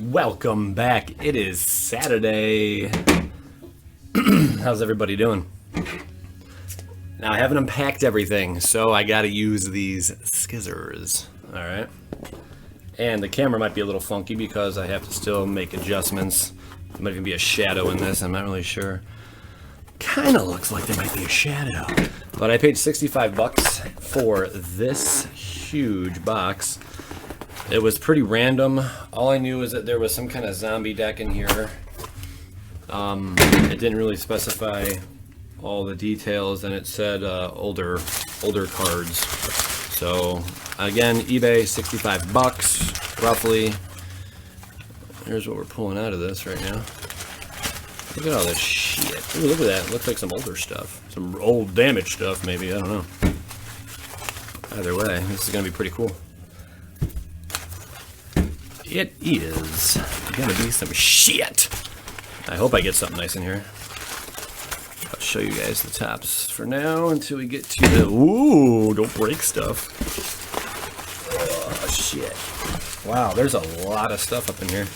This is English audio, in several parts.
Welcome back. It is Saturday. How's everybody doing? Now I haven't unpacked everything, so I gotta use these scissors. Alright. And the camera might be a little funky because I have to still make adjustments. There might even be a shadow in this, I'm not really sure. Kinda looks like there might be a shadow. But I paid 65 bucks for this huge box. It was pretty random. All I knew is that there was some kind of zombie deck in here. It didn't really specify all the details, and it said older cards. So again, eBay, 65 bucks roughly. Here's what we're pulling out of this right now. Look at all this shit. Ooh, look at that. It looks like some older stuff. Some old damaged stuff, maybe. I don't know. Either way, this is going to be pretty cool. It is gonna be some shit. I hope I get something nice in here. I'll show you guys the tops for now until we get to the... Ooh, don't break stuff. Oh, shit. Wow, there's a lot of stuff up in here.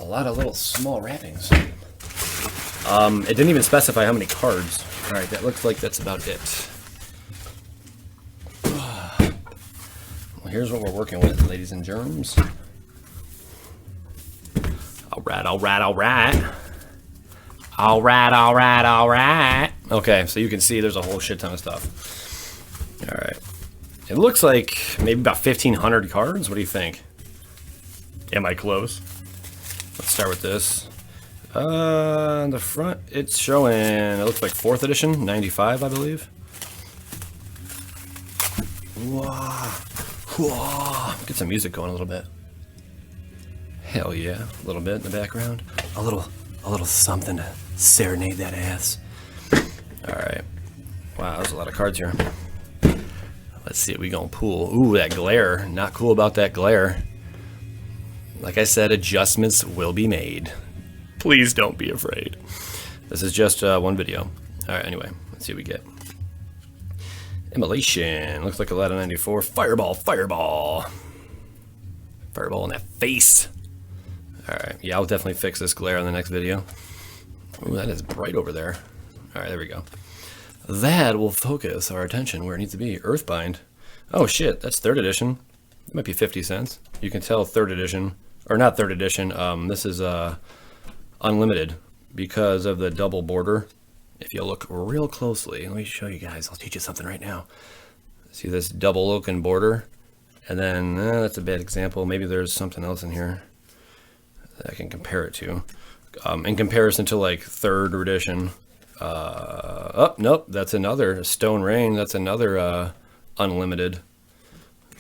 A lot of little small wrappings. It didn't even specify how many cards. Alright, that looks like that's about it. Here's what we're working with, ladies and germs. Alright. Okay, so you can see there's a whole shit ton of stuff. Alright. It looks like maybe about 1,500 cards. What do you think? Am I close? Let's start with this. On the front, it's showing, it looks like 4th edition, 95, I believe. Wow. Whoa. Get some music going a little bit. Hell yeah, a little bit in the background. A little something to serenade that ass. Alright. Wow, there's a lot of cards here. Let's see what we gonna pull. Ooh, that glare. Not cool about that glare. Like I said, adjustments will be made. Please don't be afraid. This is just one video. Alright, anyway, let's see what we get. Immolation. Looks like a lot of 94. Fireball. Fireball in that face. Alright, yeah, I'll definitely fix this glare on the next video. Ooh, that is bright over there. Alright, there we go. That will focus our attention where it needs to be. Earthbind. Oh shit, that's 3rd edition. It might be 50 cents. You can tell 3rd edition, or not 3rd edition, this is unlimited because of the double border. If you look real closely, let me show you guys. I'll teach you something right now. See this double looking border? And then, that's a bad example. Maybe there's something else in here that I can compare it to. In comparison to like 3rd edition. Oh, nope, that's another Stone Rain. That's another unlimited.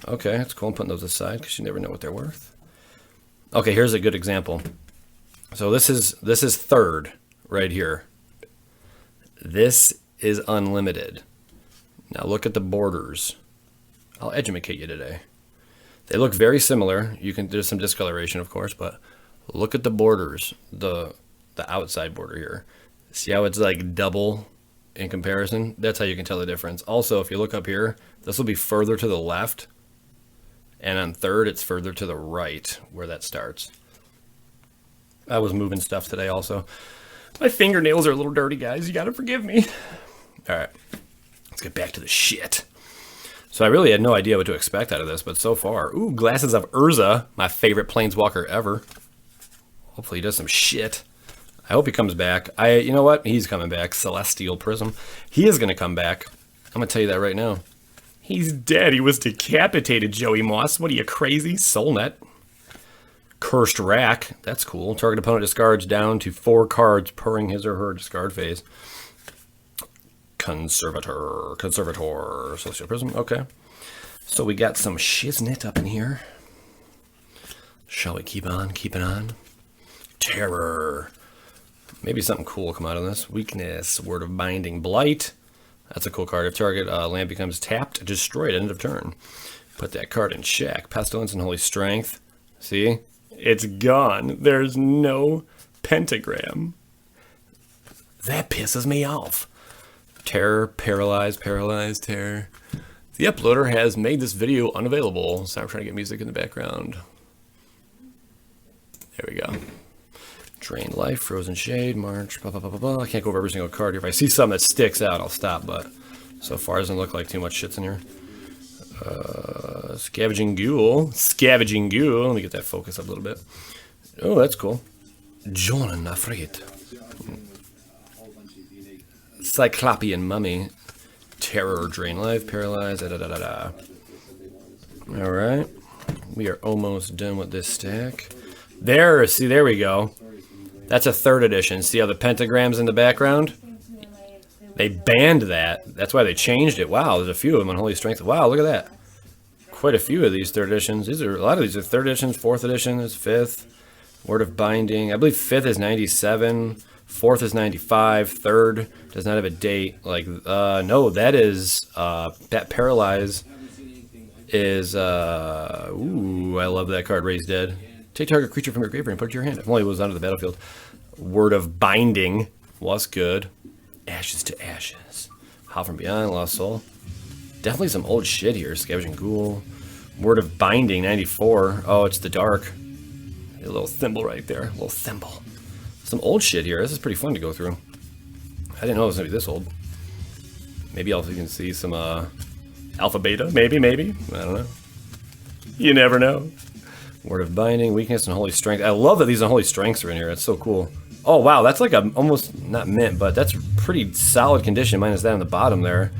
Okay, it's cool. I'm putting those aside because you never know what they're worth. Okay, here's a good example. So this is 3rd right here. This is unlimited. Now look at the borders. I'll educate you today. They look very similar. There's some discoloration, of course, but look at the borders, the outside border here. See how it's like double in comparison? That's how you can tell the difference. Also, if you look up here, this will be further to the left, and on 3rd, it's further to the right where that starts. I was moving stuff today also. My fingernails are a little dirty, guys. You gotta forgive me. Alright. Let's get back to the shit. So I really had no idea what to expect out of this, but so far... Ooh, Glasses of Urza. My favorite planeswalker ever. Hopefully he does some shit. I hope he comes back. You know what? He's coming back. Celestial Prism. He is gonna come back. I'm gonna tell you that right now. He's dead. He was decapitated, Joey Moss. What are you, crazy? Soulnet. Cursed Rack. That's cool. Target opponent discards down to 4 cards per his or her discard phase. Conservator. Celestial Prism. Okay. So we got some shiznit up in here. Shall we keep on keeping on? Terror. Maybe something cool will come out of this. Weakness. Word of Binding. Blight. That's a cool card. If target land becomes tapped, destroyed at end of turn. Put that card in check. Pestilence and Holy Strength. See? It's gone. There's no pentagram. That pisses me off. Terror, paralyze, terror. The uploader has made this video unavailable. So I'm trying to get music in the background. There we go. Drain Life, Frozen Shade, March, blah, blah, blah, blah, blah. I can't go over every single card here. If I see something that sticks out, I'll stop, but so far it doesn't look like too much shit's in here. Scavenging Ghoul. Scavenging Ghoul. Let me get that focus up a little bit. Oh, that's cool. John Nafrit. Cyclopean Mummy. Terror, Drain Life, Paralyze, da da da da da. Alright. We are almost done with this stack. There, see, there we go. That's a 3rd edition. See how the pentagram's in the background? They banned that. That's why they changed it. Wow, there's a few of them on Holy Strength. Wow, look at that. Quite a few of these 3rd editions. A lot of these are 3rd editions, 4th edition, there's 5th. Word of Binding. I believe 5th is 97. 4th is 95. 3rd does not have a date. Like, no, that is, that Paralyze is, ooh, I love that card, Raise Dead. Take target creature from your graveyard and put it to your hand. If only it was onto the battlefield. Word of Binding was good. Ashes to Ashes. Howl from Beyond, Lost Soul. Definitely some old shit here. Scavenging Ghoul. Word of Binding, 94. Oh, it's the dark. A little thimble right there. A little thimble. Some old shit here. This is pretty fun to go through. I didn't know it was going to be this old. Maybe also you can see some Alpha Beta. Maybe. I don't know. You never know. Word of Binding, Weakness, and Holy Strength. I love that these Unholy Strengths are in here. It's so cool. Oh, wow. That's like a almost, not mint, but that's pretty solid condition, minus that on the bottom there.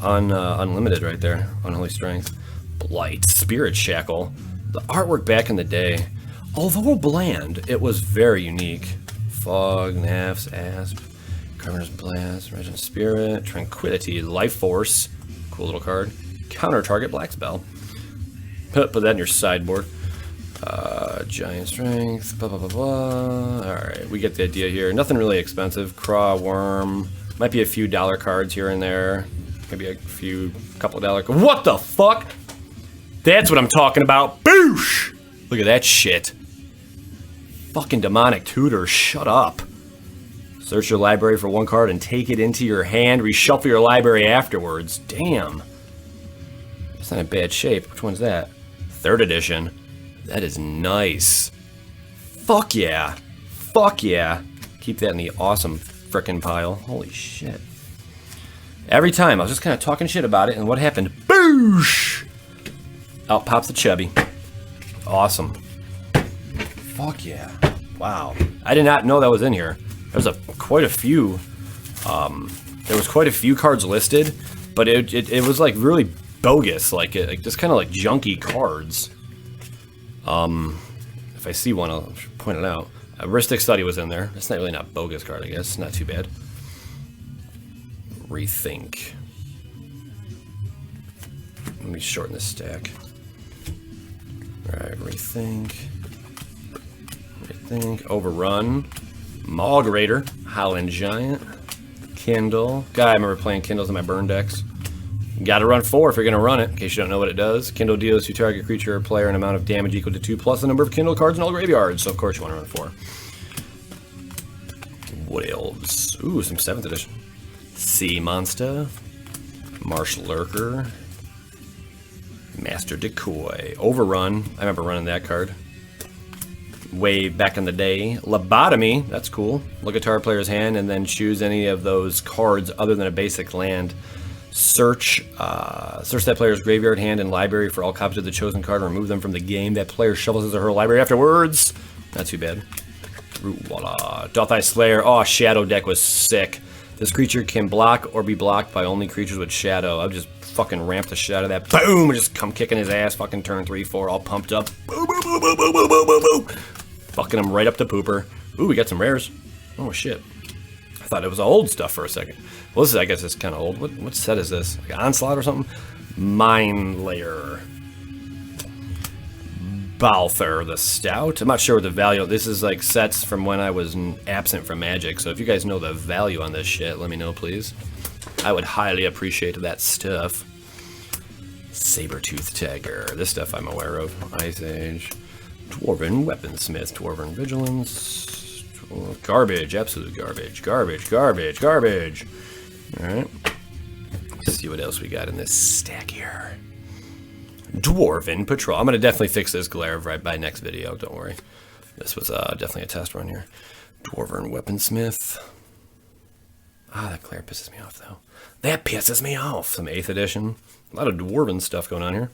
Unlimited right there. Unholy Strength. Blight. Spirit Shackle. The artwork back in the day, although bland, it was very unique. Fog, Nafs, Asp, Carver's Blast, Regent Spirit, Tranquility, Life Force. Cool little card. Counter target, Black Spell. Put that in your sideboard. Giant Strength, blah, blah, blah, blah. Alright, we get the idea here. Nothing really expensive. Craw, Worm. Might be a few dollar cards here and there. Maybe a couple dollar cards. What the fuck? That's what I'm talking about. Boosh! Look at that shit. Fucking demonic tutor, shut up. Search your library for one card and take it into your hand. Reshuffle your library afterwards. Damn. It's not in bad shape. Which one's that? 3rd edition. That is nice. Fuck yeah. Fuck yeah. Keep that in the awesome frickin' pile. Holy shit. Every time I was just kind of talking shit about it, and what happened? Boosh! Out pops the chubby. Awesome. Fuck yeah. Wow. I did not know that was in here. There's quite a few. There was quite a few cards listed, but it was like really bogus, like just kind of like junky cards. If I see one, I'll point it out. Heuristic Study was in there. That's not really not bogus card, I guess. Not too bad. Rethink. Let me shorten this stack. Alright, Rethink. Overrun. Maulgrator. Howling Giant. Kindle. God, I remember playing Kindles in my burn decks. You gotta run 4 if you're gonna run it, in case you don't know what it does. Kindle deals to target creature or player an amount of damage equal to 2 plus the number of Kindle cards in all graveyards, so of course you want to run 4. Wood Elves. Ooh, some 7th edition. Sea Monster. Marsh Lurker. Master Decoy. Overrun. I remember running that card. Way back in the day. Lobotomy. That's cool. Look at target player's hand and then choose any of those cards other than a basic land. Search that player's graveyard, hand, and library for all copies of the chosen card and remove them from the game. That player shovels his or her library afterwards. Not too bad. Voila. Dothai Slayer. Oh, Shadow deck was sick. This creature can block or be blocked by only creatures with Shadow. I'll just fucking ramp the shit out of that. Boom! Just come kicking his ass. Fucking turn 3, 4, all pumped up. Boom, boom, boom, boom, boom, boom, boom, boom, boom. Fucking him right up the pooper. Ooh, we got some rares. Oh, shit. I thought it was old stuff for a second. Well, this is, I guess it's kind of old. What set is this? Like Onslaught or something? Mine Layer. Balther the Stout. I'm not sure what the value. This is like sets from when I was absent from Magic. So if you guys know the value on this shit, let me know, please. I would highly appreciate that stuff. Saber-Tooth Tiger. This stuff I'm aware of. Ice Age. Dwarven Weaponsmith. Dwarven Vigilance. Garbage. Absolute garbage. Garbage. Garbage. Dwarven Patrol. I'm going to definitely fix this glare right by next video. Don't worry. This was definitely a test run here. Dwarven Weaponsmith. Ah, that glare pisses me off, though. That pisses me off. Some 8th edition. A lot of Dwarven stuff going on here.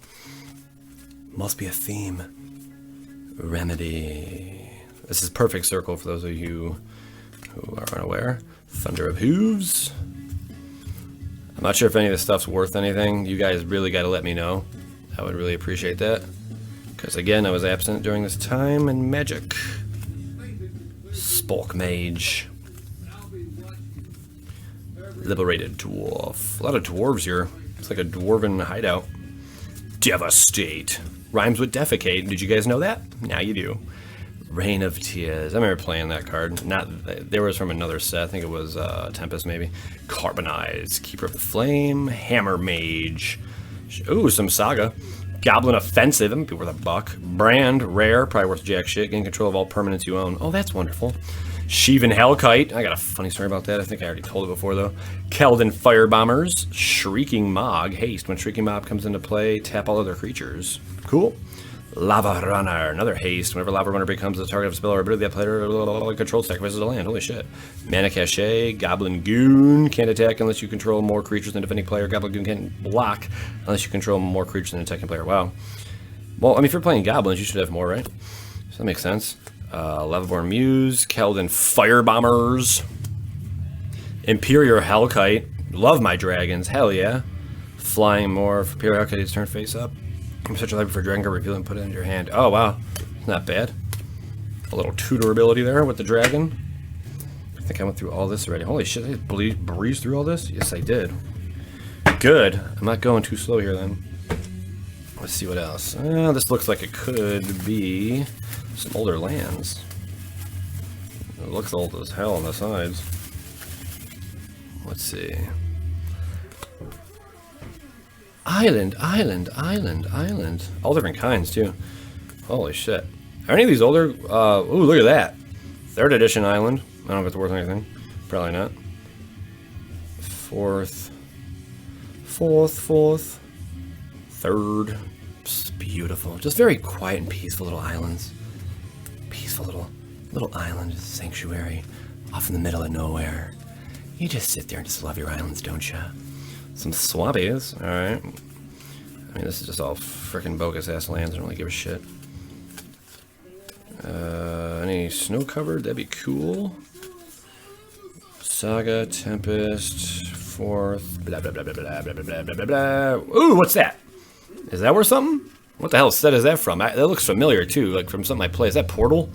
Must be a theme. Remedy. This is perfect circle for those of you who are unaware. Thunder of Hooves. I'm not sure if any of this stuff's worth anything. You guys really got to let me know. I would really appreciate that. Because again, I was absent during this time in Magic. Spork Mage. Liberated Dwarf. A lot of dwarves here. It's like a dwarven hideout. Devastate. Rhymes with defecate. Did you guys know that? Now you do. Rain of Tears. I remember playing that card. There was from another set. I think it was Tempest maybe. Carbonize. Keeper of the Flame. Hammer Mage. Ooh, some Saga. Goblin Offensive. That might be worth $1. Brand. Rare. Probably worth jack shit. Gain control of all permanents you own. Oh, that's wonderful. Sheevan Hellkite. I got a funny story about that. I think I already told it before, though. Keldon Firebombers. Shrieking Mog. Haste. When Shrieking Mob comes into play, tap all other creatures. Cool. Lava Runner. Another haste. Whenever Lava Runner becomes the target of a spell or ability, that player controls sacrifices a land. Holy shit. Mana Cache. Goblin Goon. Can't attack unless you control more creatures than defending player. Goblin Goon can't block unless you control more creatures than attacking player. Wow. Well, I mean, if you're playing goblins, you should have more, right? So that makes sense. Levaborn Muse. Keldon Firebombers. Imperial Hellkite. Love my dragons. Hell yeah. Flying more. Imperial Hellkite is turn face up. I'm such a library for Dragon card, reveal and put it into your hand. Oh, wow. Not bad. A little tutor ability there with the dragon. I think I went through all this already. Holy shit, I breezed through all this? Yes, I did. Good. I'm not going too slow here, then. Let's see what else. This looks like it could be some older lands. It looks old as hell on the sides. Let's see. Island. All different kinds, too. Holy shit. Are any of these older? Ooh, look at that. 3rd edition island. I don't know if it's worth anything. Probably not. 4th. 3rd. Just beautiful. Just very quiet and peaceful little islands. Peaceful little island sanctuary off in the middle of nowhere. You just sit there and just love your islands, don't you? Some swampies, alright. I mean, this is just all freaking bogus ass lands. I don't really give a shit. Any snow covered? That'd be cool. Saga, Tempest, 4th, blah blah blah blah blah blah blah blah blah blah. Ooh, what's that? Is that worth something? What the hell set is that from? That looks familiar too, like from something I play. Is that Portal?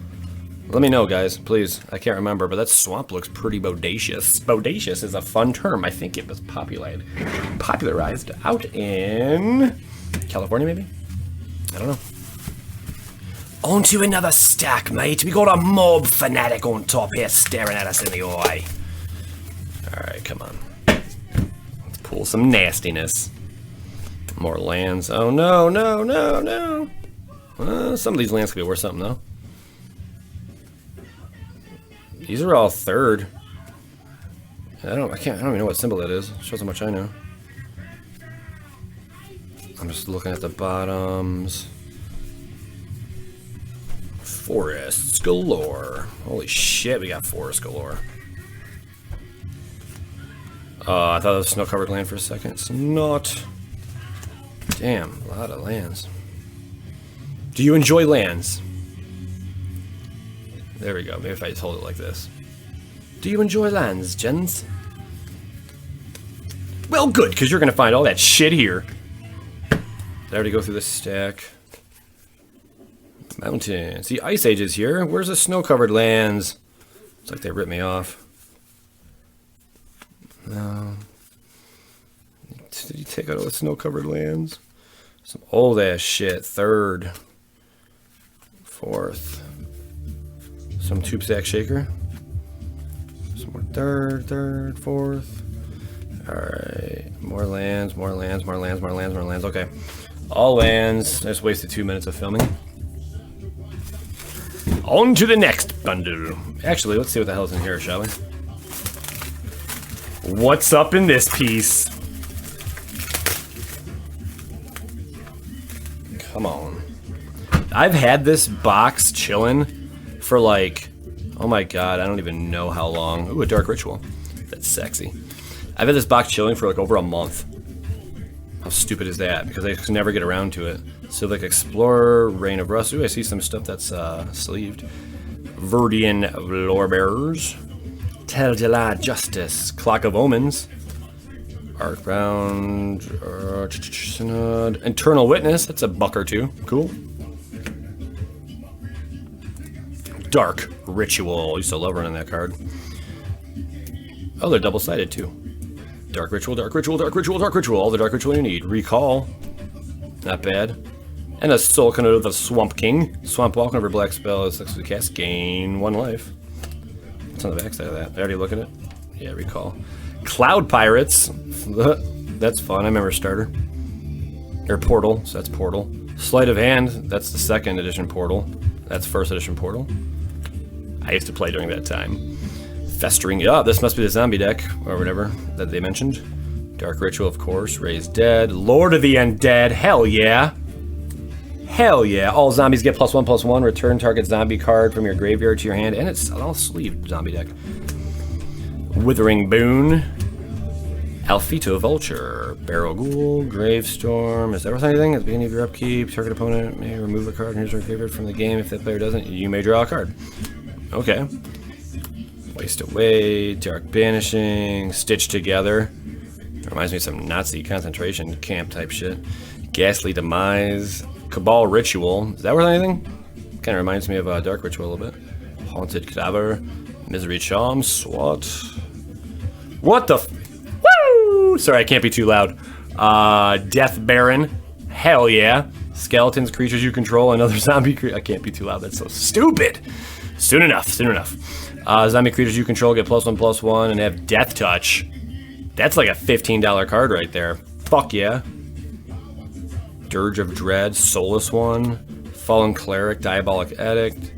Let me know, guys, please. I can't remember, but that swamp looks pretty bodacious. Bodacious is a fun term. I think it was popularized out in California, maybe? I don't know. On to another stack, mate. We got a mob fanatic on top here staring at us in the eye. Alright, come on. Let's pull some nastiness. More lands. Oh, no. Some of these lands could be worth something, though. These are all 3rd. I don't even know what symbol that is. It shows how much I know. I'm just looking at the bottoms. Forests galore. Holy shit, we got forest galore. I thought it was snow-covered land for a second. It's not. Damn, a lot of lands. Do you enjoy lands? There we go. Maybe if I just hold it like this. Do you enjoy lands, gents? Well, good, because you're going to find all that shit here. Did I already go through this stack? Mountain. See, Ice Age is here. Where's the snow-covered lands? It's like they ripped me off. No. Did you take out all the snow-covered lands? Some old-ass shit. 3rd. 4th. Some tube stack shaker. Some more 3rd, 4th. Alright. More lands. Okay. All lands. I just wasted 2 minutes of filming. On to the next bundle. Actually, let's see what the hell's in here, shall we? What's up in this piece? Come on. I've had this box chilling for like, oh my god, I don't even know how long. Ooh, a Dark Ritual. That's sexy. I've had this box chilling for like over a month. How stupid is that? Because I just never get around to it. So like Explorer, Reign of Rust. Ooh, I see some stuff that's sleeved. Verdian Lorebearers. Tel Justice. Clock of Omens. Arcbound. Synod. Internal Witness. That's a buck or two. Cool. Dark Ritual. I used to love running that card. Oh, they're double-sided too. Dark Ritual, Dark Ritual, Dark Ritual, Dark Ritual. All the Dark Ritual you need. Recall. Not bad. And a Soul Canoe of the Swamp King. Swamp Walk whenever black spell is successfully cast. Gain 1 life. What's on the backside of that? I already look at it? Yeah, recall. Cloud Pirates. That's fun. I remember Starter. Or Portal. So that's Portal. Sleight of Hand. That's the 2nd edition Portal. That's 1st edition Portal. I used to play during that time. Festering. Oh, this must be the zombie deck, or whatever, that they mentioned. Dark Ritual, of course. Raise Dead. Lord of the Undead. Hell yeah. Hell yeah. All zombies get +1/+1. Return target zombie card from your graveyard to your hand. And it's an all-sleeved zombie deck. Withering Boon. Alfito Vulture. Barrel Ghoul. Gravestorm. Is that worth anything? At the beginning of your upkeep, target opponent may remove a card and use their graveyard from the game. If that player doesn't, you may draw a card. Okay. Waste Away. Dark Banishing. Stitch Together. Reminds me of some Nazi concentration camp type shit. Ghastly Demise. Cabal Ritual. Is that worth anything? Kind of reminds me of Dark Ritual a little bit. Haunted Cadaver. Misery Charm. SWAT. What the woo! Sorry, I can't be too loud. Death Baron. Hell yeah. Skeletons, creatures you control, another zombie creature. I can't be too loud. That's so stupid. Soon enough. Soon enough. Zombie creatures you control get +1/+1 and have Death Touch. That's like a $15 card right there. Fuck yeah. Dirge of Dread, Soulless One, Fallen Cleric, Diabolic Edict,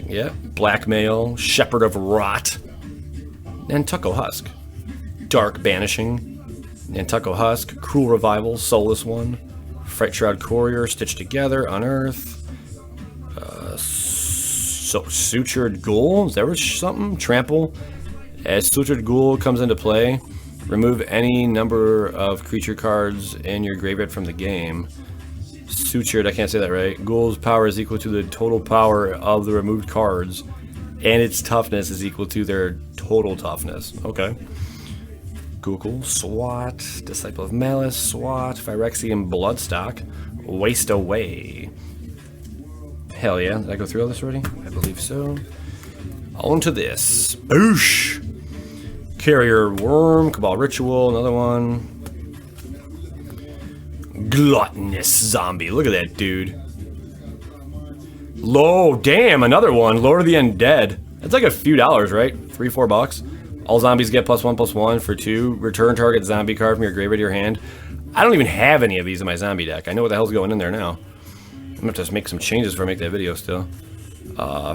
yeah, Blackmail, Shepherd of Rot, Nantucket Husk, Dark Banishing, Nantucket Husk, Cruel Revival, Soulless One, Fright Shroud Courier, Stitched Together, Unearth, Sutured Ghoul, is there something? Trample. As Sutured Ghoul comes into play, remove any number of creature cards in your graveyard from the game. Sutured, I can't say that right. Ghoul's power is equal to the total power of the removed cards, and its toughness is equal to their total toughness. Okay. Cool. SWAT, Disciple of Malice, SWAT, Phyrexian Bloodstock, Waste Away. Hell yeah. Did I go through all this already? I believe so. On to this. Boosh! Carrier Worm, Cabal Ritual, another one. Gluttonous Zombie. Look at that dude. Damn, another one. Lord of the Undead. That's like a few dollars, right? $3-4. All zombies get +1/+1 for 2. Return target zombie card from your graveyard to your hand. I don't even have any of these in my zombie deck. I know what the hell's going in there now. I'm gonna have to make some changes before I make that video still.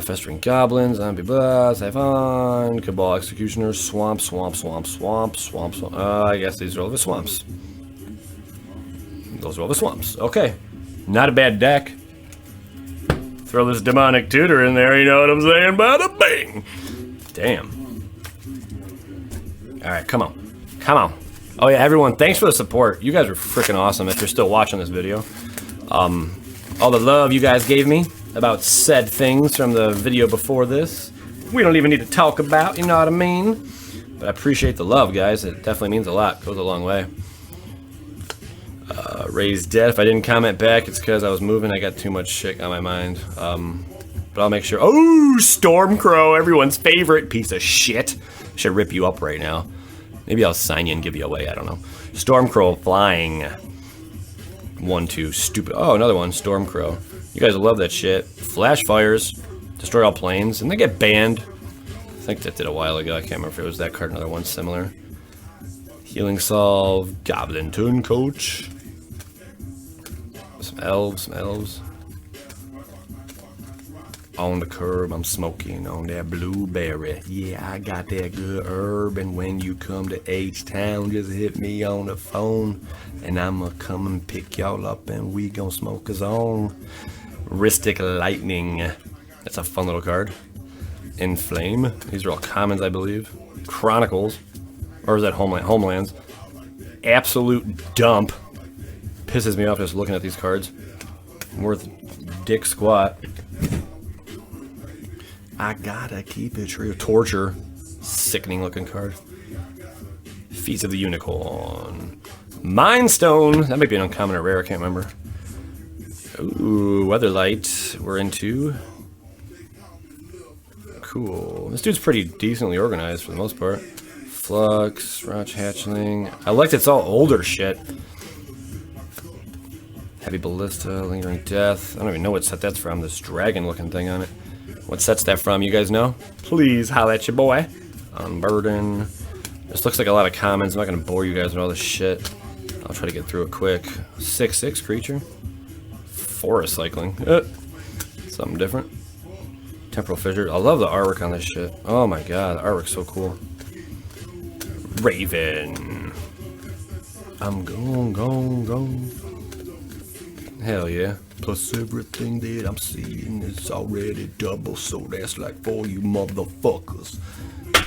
Festering Goblins, Zombie Blast, Siphon, Cabal Executioner, Swamp. I guess these are all the swamps. Those are all the swamps. Okay. Not a bad deck. Throw this Demonic Tutor in there, you know what I'm saying? Bada bing! Damn. Alright, come on. Oh yeah, everyone, thanks for the support. You guys are freaking awesome if you're still watching this video. All the love you guys gave me about said things from the video before this, we don't even need to talk about, you know what I mean? But I appreciate the love, guys. It definitely means a lot. Goes a long way. Raised Dead. If I didn't comment back, it's because I was moving. I got too much shit on my mind. But I'll make sure. Oh, Stormcrow, everyone's favorite piece of shit. I should rip you up right now. Maybe I'll sign you and give you away. I don't know. Stormcrow flying. 1-2. Stupid. Oh, another one. Stormcrow. You guys will love that shit. Flash fires. Destroy all planes. And they get banned. I think that did a while ago. I can't remember if it was that card. Another one similar. Healing Solve. Goblin Turncoach. Some elves. On the curb, I'm smoking on that blueberry. Yeah, I got that good herb. And when you come to H-Town, just hit me on the phone. And I'ma come and pick y'all up and we gon' smoke us on. Ristic Lightning. That's a fun little card. Inflame. These are all commons, I believe. Chronicles. Or is that Homelands? Absolute dump. Pisses me off just looking at these cards. Worth dick squat. I gotta keep it true. Torture. Sickening looking card. Feast of the Unicorn. Mind Stone. That might be an uncommon or rare, I can't remember. Ooh, Weatherlight. We're into. Cool. This dude's pretty decently organized for the most part. Flux, Roach Hatchling. I like it's all older shit. Heavy Ballista, Lingering Death. I don't even know what set that's from, this dragon looking thing on it. What set's that from, you guys know? Please holla at your boy. Unburden. This looks like a lot of commons. I'm not going to bore you guys with all this shit. I'll try to get through it quick. 6/6 creature. Forest Cycling. Something different. Temporal Fissure. I love the artwork on this shit. Oh my god, the artwork's so cool. Raven. I'm gone. Hell yeah. Plus everything that I'm seeing is already double, so that's like for you motherfuckers.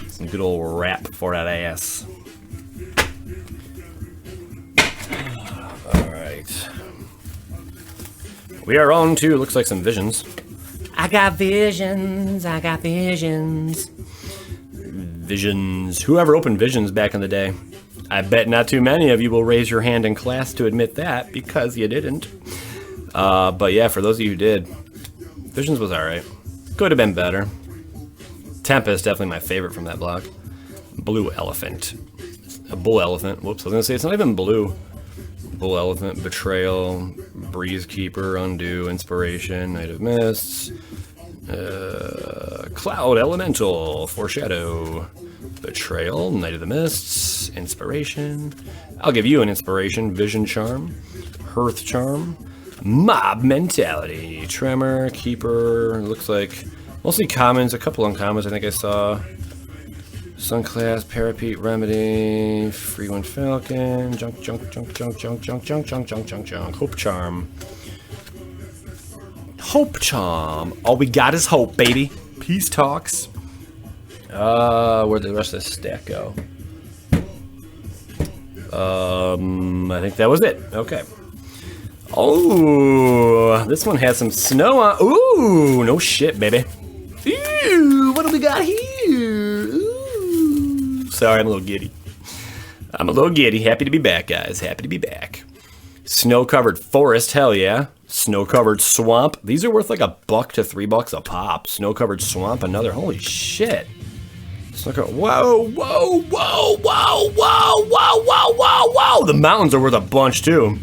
Some good old rap for that ass. Alright. We are on to, looks like some visions. I got visions. Visions. Whoever opened visions back in the day. I bet not too many of you will raise your hand in class to admit that, because you didn't. But yeah, for those of you who did, Visions was alright. Could have been better. Tempest, definitely my favorite from that block. Blue Elephant. A Bull Elephant. Whoops, I was going to say it's not even blue. Bull Elephant, Betrayal, Breeze Keeper, Undo, Inspiration, Night of Mists, Cloud Elemental, Foreshadow, Betrayal, Night of the Mists, Inspiration. I'll give you an Inspiration, Vision Charm, Hearth Charm, Mob Mentality, Tremor, Keeper, looks like mostly commons, a couple uncommons I think I saw. Sunclass, Parapet, Remedy, Free Wind Falcon, Junk, Hope Charm. Hope Charm. All we got is hope, baby. Peace talks. Where'd the rest of this stack go? I think that was it. Okay. Oh, this one has some snow on. Ooh, no shit, baby. Ooh, what do we got here? Ooh. Sorry, I'm a little giddy. Happy to be back, guys. Happy to be back. Snow-covered forest, hell yeah. Snow-covered swamp. These are worth like $1 to $3 a pop. Snow-covered swamp, another. Holy shit. Whoa. The mountains are worth a bunch, too.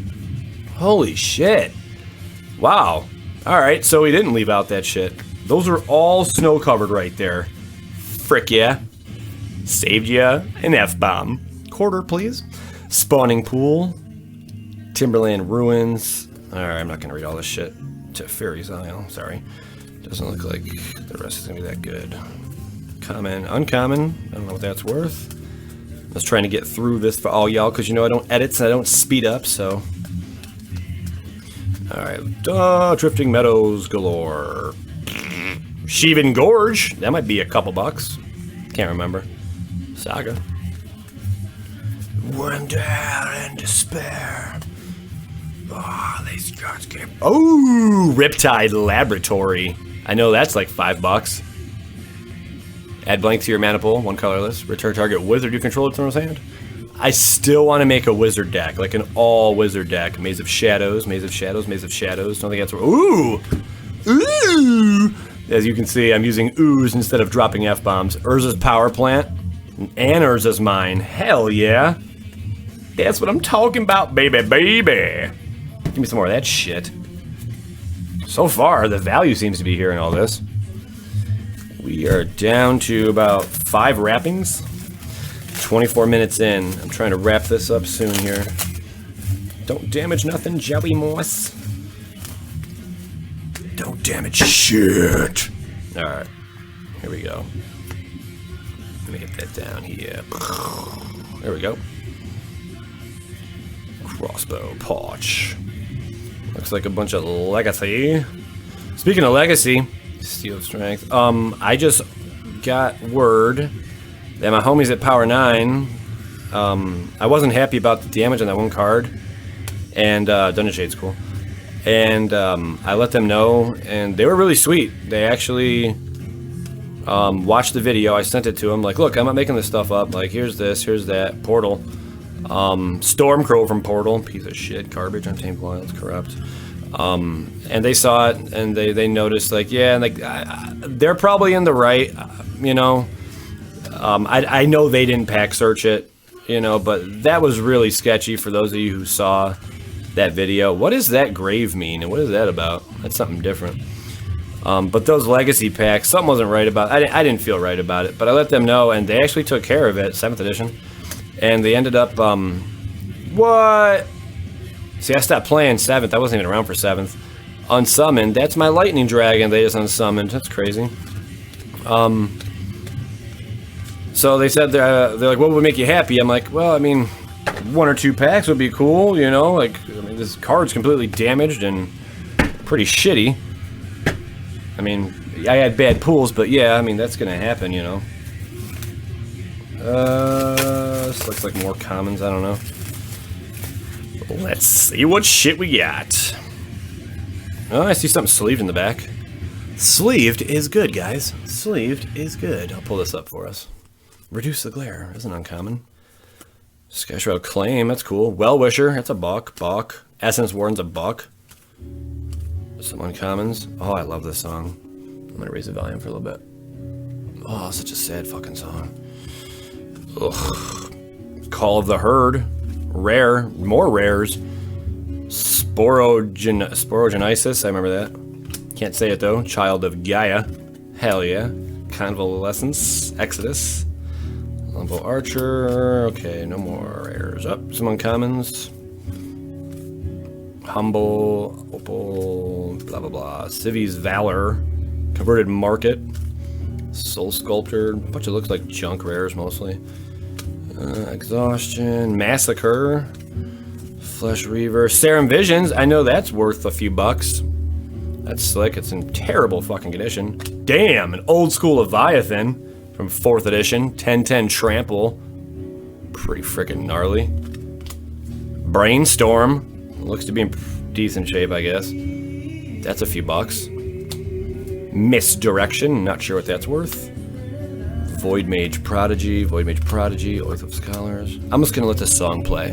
Holy shit. Wow. Alright, so we didn't leave out that shit. Those are all snow-covered right there. Frick yeah. Saved ya an F-bomb. Quarter, please. Spawning Pool. Timberland Ruins. Alright, I'm not going to read all this shit. To Fairy's Isle, sorry. Doesn't look like the rest is going to be that good. Common, uncommon. I don't know what that's worth. I was trying to get through this for all y'all, because you know I don't edit, so I don't speed up, so... Alright, Drifting Meadows galore. Sheevan Gorge. That might be a couple bucks. Can't remember. Saga. Wonder and Despair. Oh, these cards can't... Oh, Riptide Laboratory. I know that's like $5. Add blank to your mana pool, one colorless. Return target wizard you control from his hand. I still want to make a wizard deck, like an all wizard deck. Maze of Shadows. Don't think that's... Ooh! Ooh! As you can see, I'm using ooze instead of dropping F-bombs. Urza's Power Plant. And Urza's Mine. Hell yeah. That's what I'm talking about, baby. Give me some more of that shit. So far, the value seems to be here in all this. We are down to about 5 wrappings. 24 minutes in. I'm trying to wrap this up soon here. Don't damage nothing, Joey Moss. Don't damage shit. Alright. Here we go. Let me get that down here. There we go. Crossbow pouch. Looks like a bunch of legacy. Speaking of legacy, steel strength. I just got word that my homies at Power 9. I wasn't happy about the damage on that one card, and Dungeon Shade's cool. And I let them know, and they were really sweet. They actually watched the video. I sent it to them, like, look, I'm not making this stuff up. Like, here's this, here's that. Portal. Stormcrow from Portal. Piece of shit. Garbage. Untamed Wilds. Corrupt. And they saw it, and they noticed, like, yeah, and like, they're probably in the right, you know. I know they didn't pack search it, you know, but that was really sketchy for those of you who saw that video. What does that grave mean, and what is that about? That's something different. But those legacy packs, something wasn't right about it. I didn't feel right about it, but I let them know, and they actually took care of it, 7th edition. And they ended up, what? See, I stopped playing 7th. I wasn't even around for 7th. Unsummoned. That's my lightning dragon they just unsummoned. That's crazy. So they said, they're like, what would make you happy? I'm like, well, I mean, 1 or 2 packs would be cool, you know? Like, I mean, this card's completely damaged and pretty shitty. I mean, I had bad pools, but yeah, I mean, that's gonna happen, you know. This looks like more commons, I don't know. Let's see what shit we got. Oh, I see something sleeved in the back. Sleeved is good, guys. Sleeved is good. I'll pull this up for us. Reduce the glare, isn't uncommon. Sky Shroud Claim, that's cool. Well Wisher, that's a buck. Buck. Essence Warden's a buck. Some uncommons. Oh, I love this song. I'm gonna raise the volume for a little bit. Oh, such a sad fucking song. Ugh. Call of the Herd. Rare. More rares. Sporogenisis, I remember that. Can't say it though. Child of Gaia. Hell yeah. Convalescence. Exodus. Lumbo Archer. Okay, no more rares. Up. Some uncommons. Humble. Opal. Blah blah blah. Civi's Valor. Converted Market. Soul Sculptor. A bunch of looks like junk rares mostly. Exhaustion. Massacre. Flesh Reaver. Serum Visions. I know that's worth a few bucks. That's slick. It's in terrible fucking condition. Damn, an old school Leviathan from 4th edition. 1010 Trample. Pretty freaking gnarly. Brainstorm. Looks to be in decent shape, I guess. That's a few bucks. Misdirection. Not sure what that's worth. Void Mage Prodigy. Void Mage Prodigy. Oath of Scholars. I'm just gonna let this song play.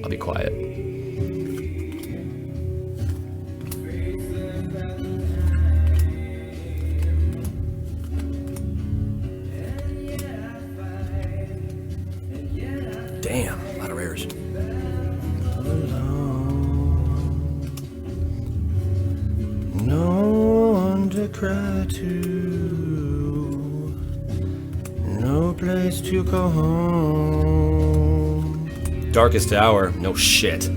I'll be quiet. Damn, a lot of rares. No one to cry to. No place to go home. Darkest Hour. No shit.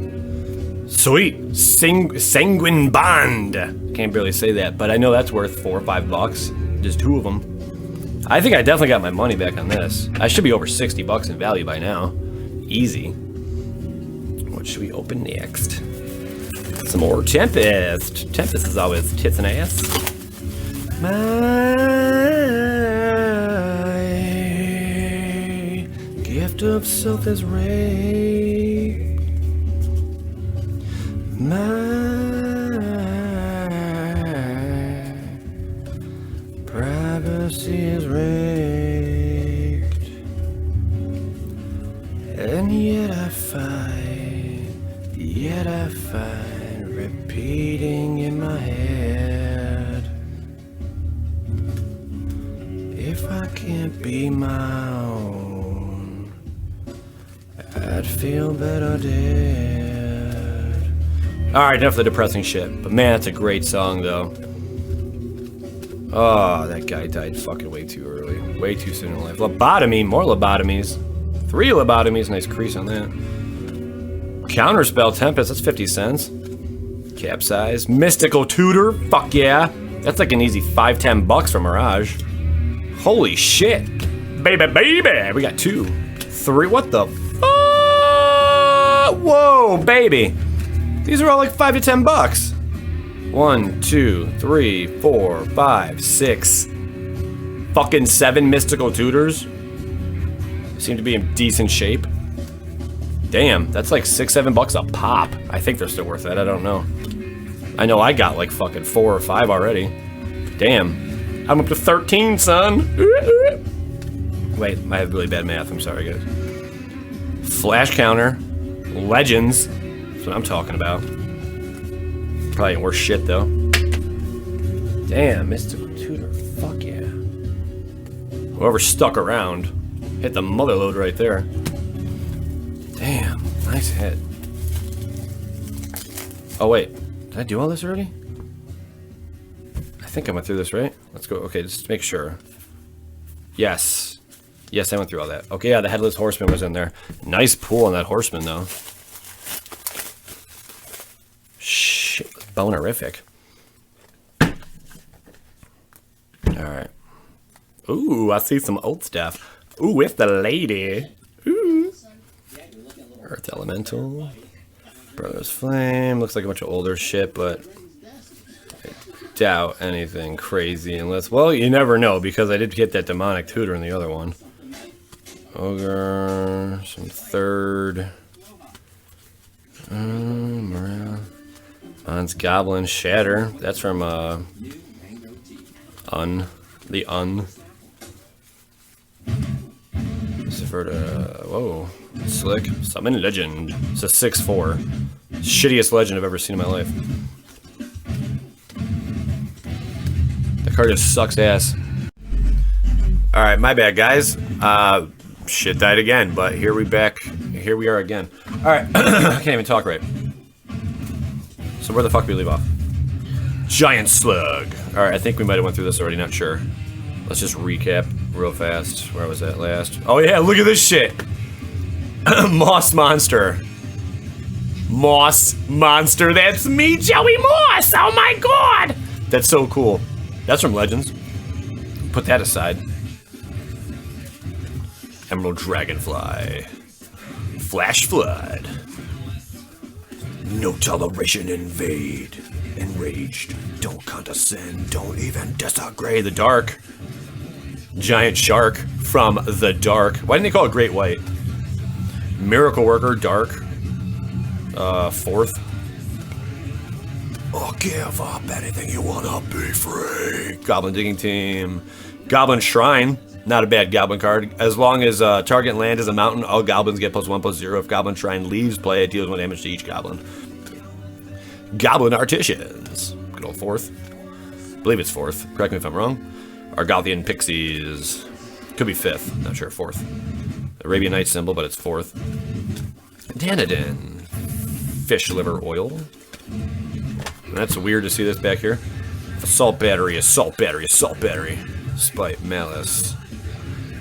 Sweet. Sanguine Bond. Can't barely say that, but I know that's worth $4 or $5. Just 2 of them. I think I definitely got my money back on this. I should be over $60 in value by now. Easy. What should we open next? Some more Tempest. Tempest is always tits and ass. My gift of self is raped. My privacy is raped. And yet I find repeating in my head. If I can't be my own, I'd feel better dead. Alright, enough of the depressing shit. But man, that's a great song though. Oh, that guy died fucking way too early. Way too soon in life. Lobotomy, more lobotomies. 3 lobotomies, nice crease on that. Counterspell Tempest, that's 50 cents. Capsize. Mystical Tutor, fuck yeah. That's like an easy $5-10 for Mirage. Holy shit. Baby, baby. We got 2. 3, what the fuck? Whoa, baby. These are all like 5 to 10 bucks. 1, 2, 3, 4, 5, 6. Fucking 7 mystical tutors. Seem to be in decent shape. Damn, that's like 6, 7 bucks a pop. I think they're still worth it. I don't know. I know I got like fucking 4 or 5 already. Damn. I'm up to 13, son. Wait, I have really bad math. I'm sorry, guys. Flash counter. Legends. That's what I'm talking about. Probably ain't worth shit, though. Damn, mystical tutor. Fuck yeah. Whoever stuck around hit the mother load right there. Damn, nice hit. Oh, wait. Did I do all this already? I think I went through this, right? Let's go. Okay, just make sure. Yes. Yes, I went through all that. Okay, yeah, the Headless Horseman was in there. Nice pull on that Horseman, though. Shit, bonerific. Alright. Ooh, I see some old stuff. Ooh, with the lady. Ooh. Earth Elemental. Brothers Flame. Looks like a bunch of older shit, but I doubt anything crazy unless... Well, you never know, because I did get that Demonic Tutor in the other one. Ogre. Some third. Morale. On's Goblin Shatter. That's from, The Un. Whoa. Slick. Summon Legend. It's a 6/4. Shittiest legend I've ever seen in my life. The card just sucks ass. Alright, my bad, guys. Shit died again, but here we are again. Alright, I can't even talk right. So where the fuck did we leave off? Giant Slug. Alright, I think we might have went through this already, not sure. Let's just recap real fast. Where was that last? Oh yeah, look at this shit! Moss Monster. Moss Monster, that's me, Joey Moss! Oh my god! That's so cool. That's from Legends. Put that aside. Emerald Dragonfly. Flash Flood. No toleration, invade. Enraged. Don't condescend. Don't even disagree. The Dark. Giant Shark from the Dark. Why didn't they call it Great White? Miracle Worker, Dark. 4th. I'll give up anything you wanna be free. Goblin Digging Team. Goblin Shrine. Not a bad goblin card. As long as target land is a mountain, all goblins get +1/+0. If Goblin Shrine leaves play, it deals 1 damage to each goblin. Goblin Artisans. Good old 4th. I believe it's 4th. Correct me if I'm wrong. Argothian Pixies. Could be 5th. Not sure. 4th. Arabian Night symbol, but it's 4th. Danadin. Fish liver oil. That's weird to see this back here. Assault battery, assault battery, assault battery. Spite, malice.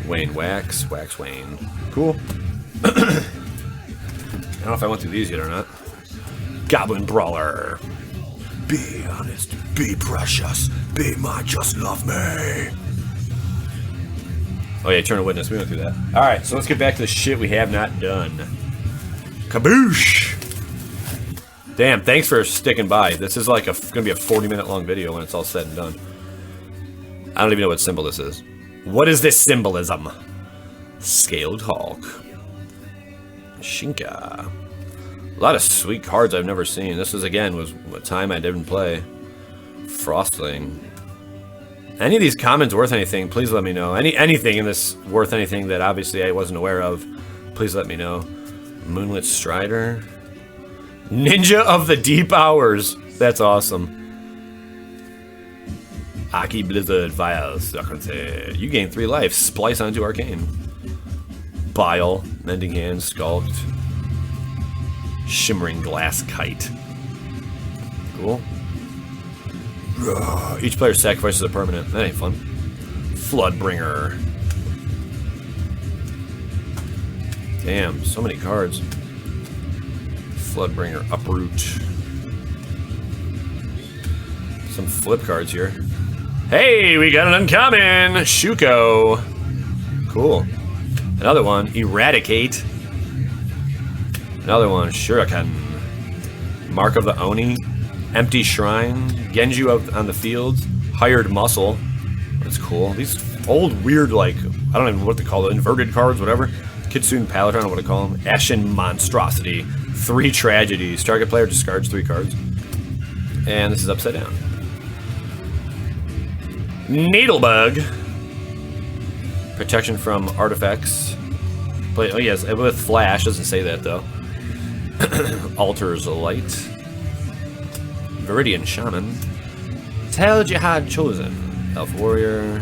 Wayne Wax, Wax Wayne. Cool. I don't know if I went through these yet or not. Goblin Brawler. Be honest, be precious, be mine, just love me. Oh yeah, Eternal Witness, we went through that. Alright, so let's get back to the shit we have not done. Kaboosh! Damn, thanks for sticking by. This is like gonna be a 40-minute long video when it's all said and done. I don't even know what symbol this is. What is this symbolism? Scaled Hawk. Shinka. A lot of sweet cards I've never seen. This was a time I didn't play. Frostling. Any of these commons worth anything, please let me know. Anything in this worth anything that obviously I wasn't aware of, please let me know. Moonlit Strider. Ninja of the Deep Hours. That's awesome. Aki Blizzard Vials. You gain 3 life. Splice onto Arcane. Bile. Mending Hand. Sculpt. Shimmering Glass Kite. Cool. Each player sacrifices a permanent. That ain't fun. Floodbringer. Damn, so many cards. Floodbringer, Uproot. Some flip cards here. Hey, we got an uncommon! Shuko. Cool. Another one, Eradicate. Another one, Shuriken. Mark of the Oni. Empty Shrine. Genju out on the field. Hired Muscle. That's cool. These old, weird, like, I don't even know what they call it, inverted cards, whatever. Kitsune Palette, I don't know what to call them. Ashen Monstrosity. 3 Tragedies. Target player discards 3 cards. And this is upside down. Needlebug. Protection from artifacts. Play, oh yes, with flash, doesn't say that though. Altars Light. Viridian Shaman. Tel Jihad Chosen. Elf Warrior.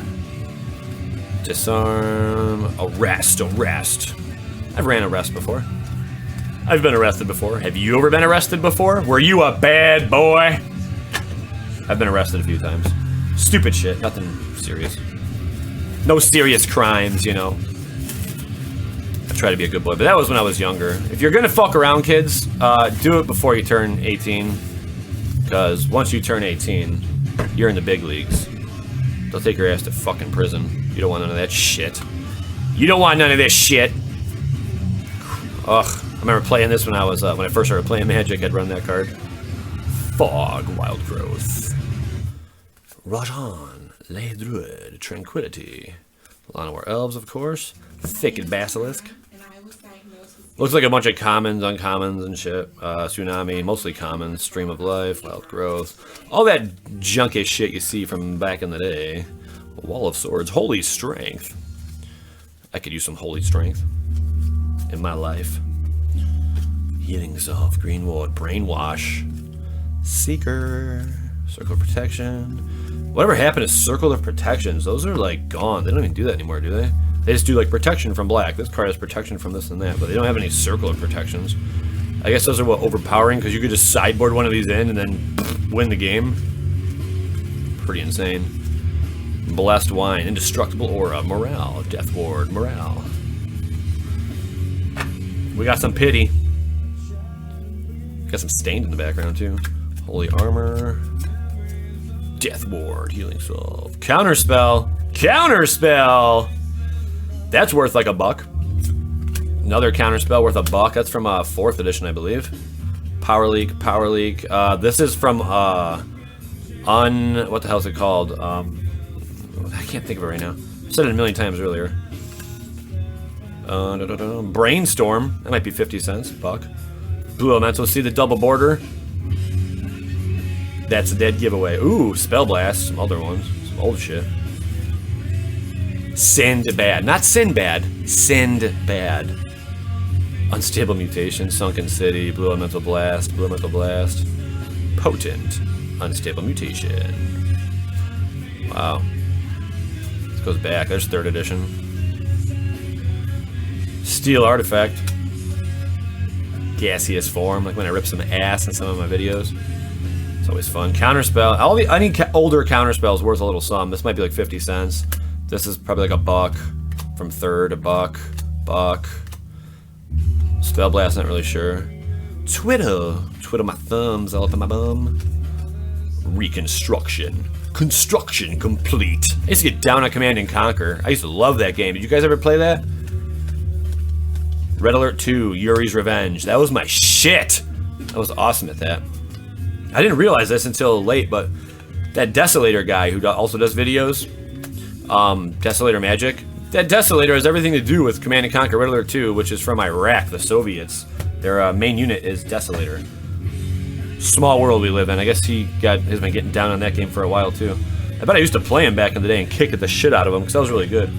Disarm. Arrest. I've ran arrest before. I've been arrested before. Have you ever been arrested before? Were you a bad boy? I've been arrested a few times. Stupid shit, nothing serious. No serious crimes, you know. I try to be a good boy, but that was when I was younger. If you're gonna fuck around, kids, do it before you turn 18. Because once you turn 18, you're in the big leagues. They'll take your ass to fucking prison. You don't want none of that shit. You don't want none of this shit. Ugh. I remember playing this when I was when I first started playing Magic. I'd run that card. Fog, Wild Growth, Rajan, Lay Druid, Tranquility, Llanowar Elves, of course, Thicket Basilisk. Looks like a bunch of commons, uncommons, and shit. Tsunami, mostly commons. Stream of Life, Wild Growth, all that junkish shit you see from back in the day. Wall of Swords, Holy Strength. I could use some Holy Strength in my life. Healing Salve, Green Ward, Brainwash, Seeker, Circle of Protection. Whatever happened to Circle of Protections? Those are like gone. They don't even do that anymore, do they? They just do like protection from black. This card has protection from this and that, but they don't have any Circle of Protections. I guess those are what, overpowering, because you could just sideboard one of these in and then win the game. Pretty insane. Blessed Wine, Indestructible Aura, Morale, Death Ward, Morale. We got some pity. Got some Stained in the background too. Holy Armor. Death Ward, Healing Salve. Counterspell! Counterspell! That's worth like $1. Another counterspell worth $1. That's from 4th edition, I believe. Power Leak. This is from what the hell is it called? I can't think of it right now. I've said it a million times earlier. Brainstorm. That might be 50 cents. $1. Blue Elemental, see the double border? That's a dead giveaway. Ooh, Spell Blast, some other ones, some old shit. Sindbad, not Sinbad, Sindbad. Unstable Mutation, Sunken City, Blue Elemental Blast, Potent, Unstable Mutation. Wow. This goes back, there's 3rd edition. Steel Artifact. Gaseous Form, like when I rip some ass in some of my videos. It's always fun. Counterspell. Any older counterspell is worth a little sum. This might be like 50 cents. This is probably like $1 from 3rd, $1. Spell Blast, not really sure. Twiddle my thumbs all up in my bum. Reconstruction. Construction complete. I used to get down on Command and Conquer. I used to love that game. Did you guys ever play that? Red Alert 2, Yuri's Revenge. That was my shit. I was awesome at that. I didn't realize this until late, but that Desolator guy who also does videos, Desolator Magic, that Desolator has everything to do with Command & Conquer Red Alert 2, which is from Iraq, the Soviets. Their main unit is Desolator. Small world we live in. I guess has been getting down on that game for a while too. I bet I used to play him back in the day and kick the shit out of him because that was really good.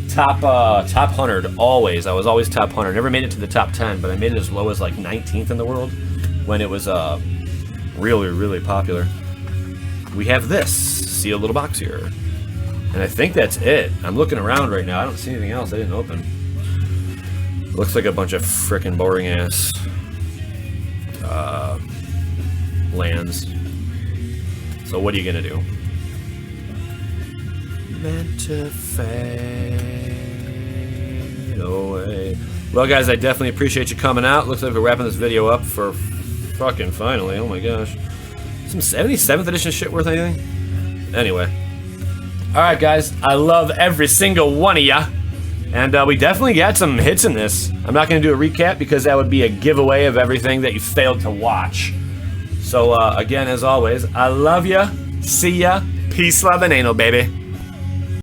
Top 100, always. I was always top 100. Never made it to the top 10, but I made it as low as like 19th in the world when it was really, really popular. We have this. See a little box here. And I think that's it. I'm looking around right now. I don't see anything else I didn't open. Looks like a bunch of frickin' boring ass lands. So what are you gonna do? Meant to fade away. Well, guys, I definitely appreciate you coming out. Looks like we're wrapping this video up for fucking finally. Oh my gosh. Some 77th edition shit worth anything? Anyway. Alright, guys. I love every single one of ya. And we definitely got some hits in this. I'm not going to do a recap because that would be a giveaway of everything that you failed to watch. So again, as always, I love ya. See ya. Peace, love, and anal, baby.